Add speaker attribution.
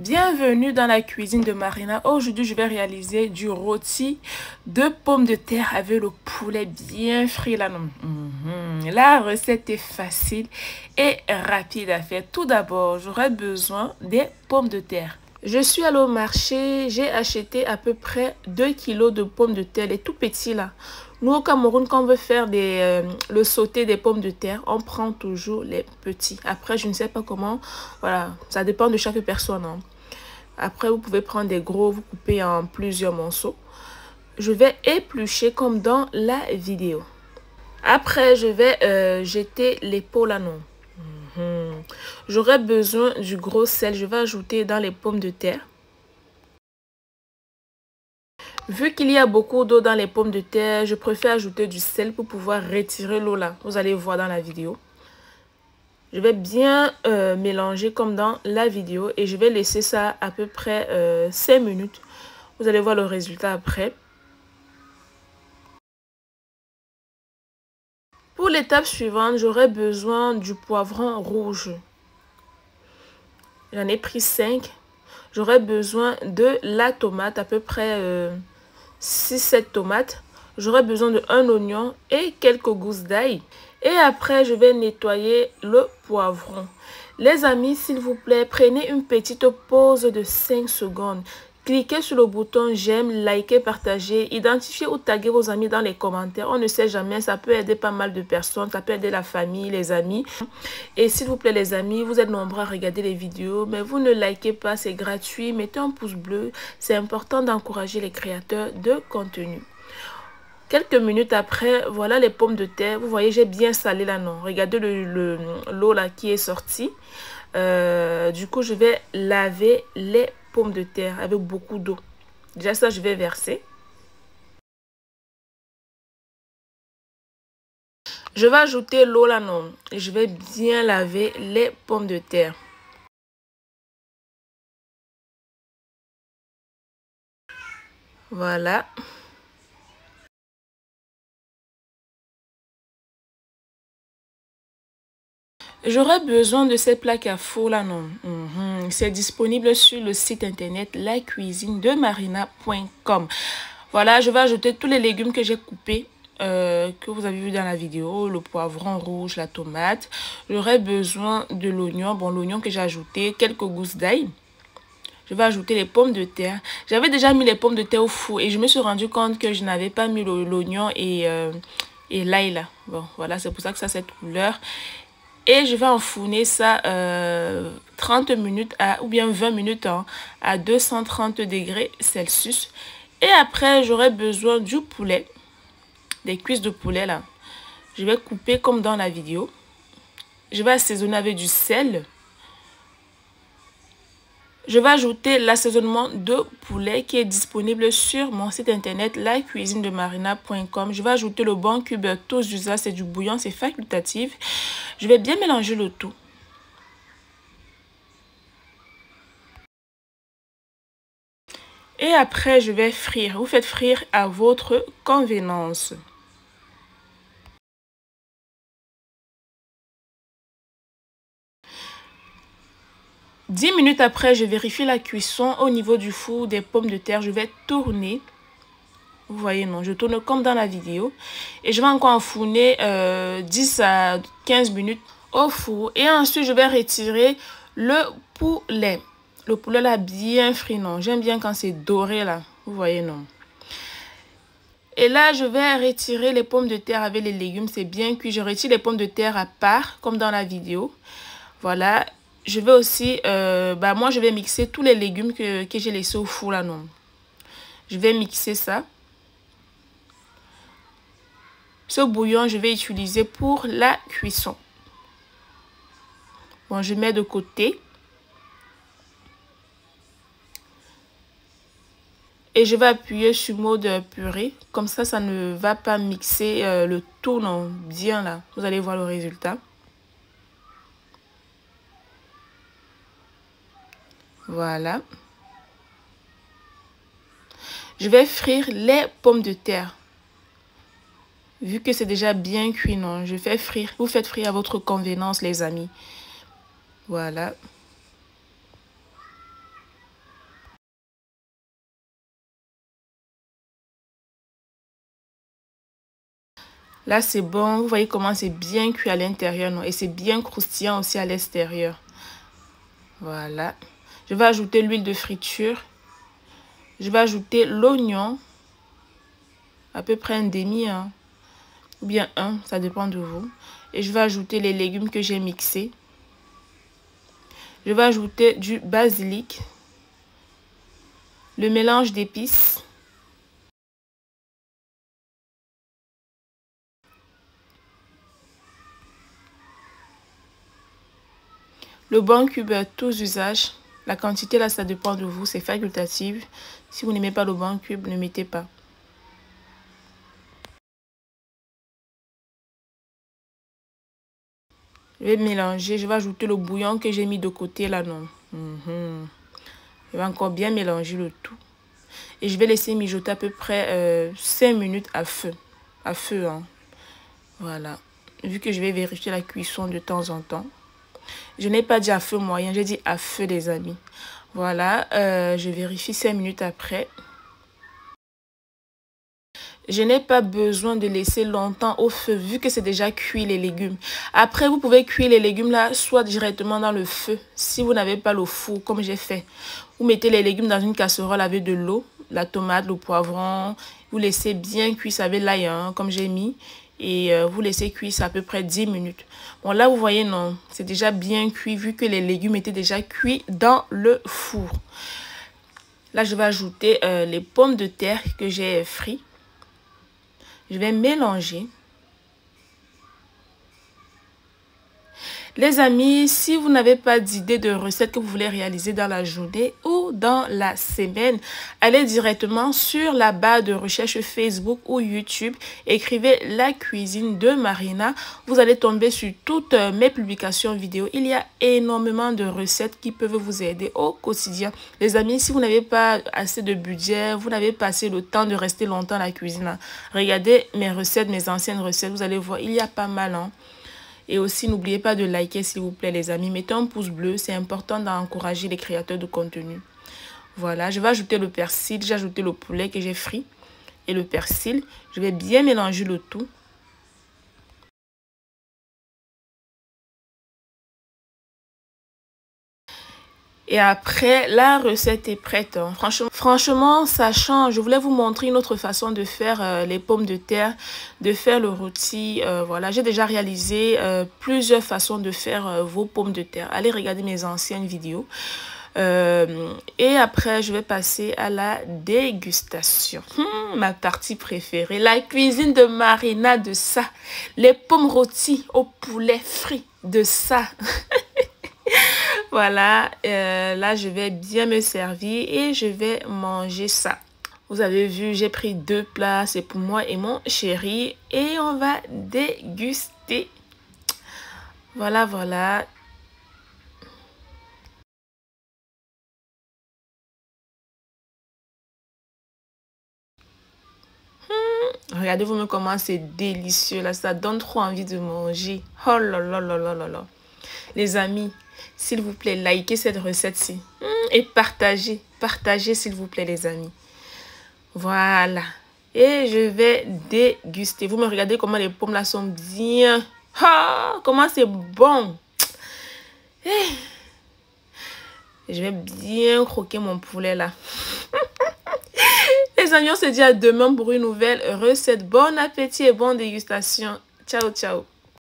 Speaker 1: Bienvenue dans la cuisine de Marina. Aujourd'hui, je vais réaliser du rôti de pommes de terre avec le poulet bien frit là. La recette est facile et rapide à faire. Tout d'abord, j'aurai besoin des pommes de terre. Je suis allée au marché, j'ai acheté à peu près 2 kilos de pommes de terre, les tout petits là. Nous au Cameroun, quand on veut faire le sauté des pommes de terre, on prend toujours les petits. Après, je ne sais pas comment, voilà, ça dépend de chaque personne. Après, vous pouvez prendre des gros, vous coupez en plusieurs morceaux. Je vais éplucher comme dans la vidéo. Après, je vais jeter les peaux là, non. J'aurai besoin du gros sel. Je vais ajouter dans les pommes de terre. Vu qu'il y a beaucoup d'eau dans les pommes de terre, je préfère ajouter du sel pour pouvoir retirer l'eau là. Vous allez voir dans la vidéo. Je vais bien mélanger comme dans la vidéo et je vais laisser ça à peu près 5 minutes. Vous allez voir le résultat après. Pour l'étape suivante, j'aurai besoin du poivron rouge. J'en ai pris 5. J'aurai besoin de la tomate, à peu près 6-7 tomates. J'aurai besoin d'un oignon et quelques gousses d'ail. Et après, je vais nettoyer le poivron. Les amis, s'il vous plaît, prenez une petite pause de 5 secondes. Cliquez sur le bouton j'aime, likez, partagez, identifiez ou taguez vos amis dans les commentaires. On ne sait jamais, ça peut aider pas mal de personnes, ça peut aider la famille, les amis. Et s'il vous plaît les amis, vous êtes nombreux à regarder les vidéos, mais vous ne likez pas, c'est gratuit. Mettez un pouce bleu, c'est important d'encourager les créateurs de contenu. Quelques minutes après, voilà les pommes de terre. Vous voyez, j'ai bien salé là, non. Regardez l'eau là qui est sortie. Du coup, je vais laver les pommes de terre avec beaucoup d'eau. Déjà ça, je vais verser. Je vais ajouter l'eau là, non. Et je vais bien laver les pommes de terre. Voilà. J'aurai besoin de cette plaque à four là, non. C'est disponible sur le site internet lacuisinedemarina.com. Voilà, je vais ajouter tous les légumes que j'ai coupés, que vous avez vu dans la vidéo. Le poivron rouge, la tomate. J'aurai besoin de l'oignon. Bon, l'oignon que j'ai ajouté, quelques gousses d'ail. Je vais ajouter les pommes de terre. J'avais déjà mis les pommes de terre au four et je me suis rendu compte que je n'avais pas mis l'oignon et l'ail là. Bon, voilà, c'est pour ça que ça a cette couleur. Et je vais enfourner ça 30 minutes ou bien 20 minutes à 230 degrés Celsius. Et après, j'aurai besoin du poulet, des cuisses de poulet là. Je vais couper comme dans la vidéo. Je vais assaisonner avec du sel. Je vais ajouter l'assaisonnement de poulet qui est disponible sur mon site internet lacuisinedemarina.com. Je vais ajouter le bon cube tous d'usage, c'est du bouillon, c'est facultatif. Je vais bien mélanger le tout. Et après, je vais frire. Vous faites frire à votre convenance. Dix minutes après, je vérifie la cuisson au niveau du four des pommes de terre. Je vais tourner. Vous voyez, non, je tourne comme dans la vidéo. Et je vais encore enfourner 10 à 15 minutes au four. Et ensuite, je vais retirer le poulet. Le poulet là, bien frit, non. J'aime bien quand c'est doré là. Vous voyez, non. Et là, je vais retirer les pommes de terre avec les légumes. C'est bien cuit. Je retire les pommes de terre à part, comme dans la vidéo. Voilà. Je vais aussi, moi, je vais mixer tous les légumes que j'ai laissés au four là, non. Je vais mixer ça. Ce bouillon, je vais utiliser pour la cuisson. Bon, je mets de côté. Et je vais appuyer sur mode purée. Comme ça ne va pas mixer le tout, non, bien là. Vous allez voir le résultat. Voilà. Je vais frire les pommes de terre. Vu que c'est déjà bien cuit, non, je fais frire. Vous faites frire à votre convenance, les amis. Voilà. Là, c'est bon. Vous voyez comment c'est bien cuit à l'intérieur, non? Et c'est bien croustillant aussi à l'extérieur. Voilà. Je vais ajouter l'huile de friture. Je vais ajouter l'oignon. À peu près un demi, hein, ou bien un, ça dépend de vous. Et je vais ajouter les légumes que j'ai mixés. Je vais ajouter du basilic. Le mélange d'épices. Le bon cube à tous usages. La quantité là, ça dépend de vous, c'est facultatif. Si vous n'aimez pas le bon cube, ne mettez pas. Je vais mélanger, je vais ajouter le bouillon que j'ai mis de côté là, non. Je vais encore bien mélanger le tout. Et je vais laisser mijoter à peu près 5 minutes à feu. À feu, hein. Voilà. Vu que je vais vérifier la cuisson de temps en temps. Je n'ai pas dit à feu moyen, j'ai dit à feu, les amis. Voilà, je vérifie 5 minutes après. Je n'ai pas besoin de laisser longtemps au feu vu que c'est déjà cuit les légumes. Après, vous pouvez cuire les légumes là, soit directement dans le feu. Si vous n'avez pas le four, comme j'ai fait. Vous mettez les légumes dans une casserole avec de l'eau, la tomate, le poivron. Vous laissez bien cuire ça avec l'ail, hein, comme j'ai mis. Et vous laissez cuire ça à peu près 10 minutes. Bon, là, vous voyez, non, c'est déjà bien cuit vu que les légumes étaient déjà cuits dans le four. Là, je vais ajouter les pommes de terre que j'ai frites. Je vais mélanger. Les amis, si vous n'avez pas d'idée de recette que vous voulez réaliser dans la journée ou dans la semaine, allez directement sur la barre de recherche Facebook ou YouTube. Écrivez la cuisine de Marina. Vous allez tomber sur toutes mes publications vidéo. Il y a énormément de recettes qui peuvent vous aider au quotidien. Les amis, si vous n'avez pas assez de budget, vous n'avez pas assez le temps de rester longtemps à la cuisine, regardez mes recettes, mes anciennes recettes. Vous allez voir, il y a pas mal, hein. Et aussi, n'oubliez pas de liker, s'il vous plaît, les amis. Mettez un pouce bleu. C'est important d'encourager les créateurs de contenu. Voilà, je vais ajouter le persil. J'ai ajouté le poulet que j'ai frit et le persil. Je vais bien mélanger le tout. Et après, la recette est prête, hein. Franchement, ça change. Je voulais vous montrer une autre façon de faire les pommes de terre, de faire le rôti. Voilà, j'ai déjà réalisé plusieurs façons de faire vos pommes de terre. Allez regarder mes anciennes vidéos. Et après, je vais passer à la dégustation. Ma partie préférée, la cuisine de Marina, de ça. Les pommes rôties au poulet frit, de ça. Voilà, là je vais bien me servir et je vais manger ça. Vous avez vu, j'ai pris 2 plats, c'est pour moi et mon chéri. Et on va déguster. Voilà, voilà. Regardez-vous comment c'est délicieux là, ça donne trop envie de manger. Oh là là là là là là. Les amis, s'il vous plaît, likez cette recette-ci. Et partagez. Partagez, s'il vous plaît, les amis. Voilà. Et je vais déguster. Vous me regardez comment les pommes là sont bien. Ah, comment c'est bon. Je vais bien croquer mon poulet là. Les amis, on se dit à demain pour une nouvelle recette. Bon appétit et bonne dégustation. Ciao, ciao.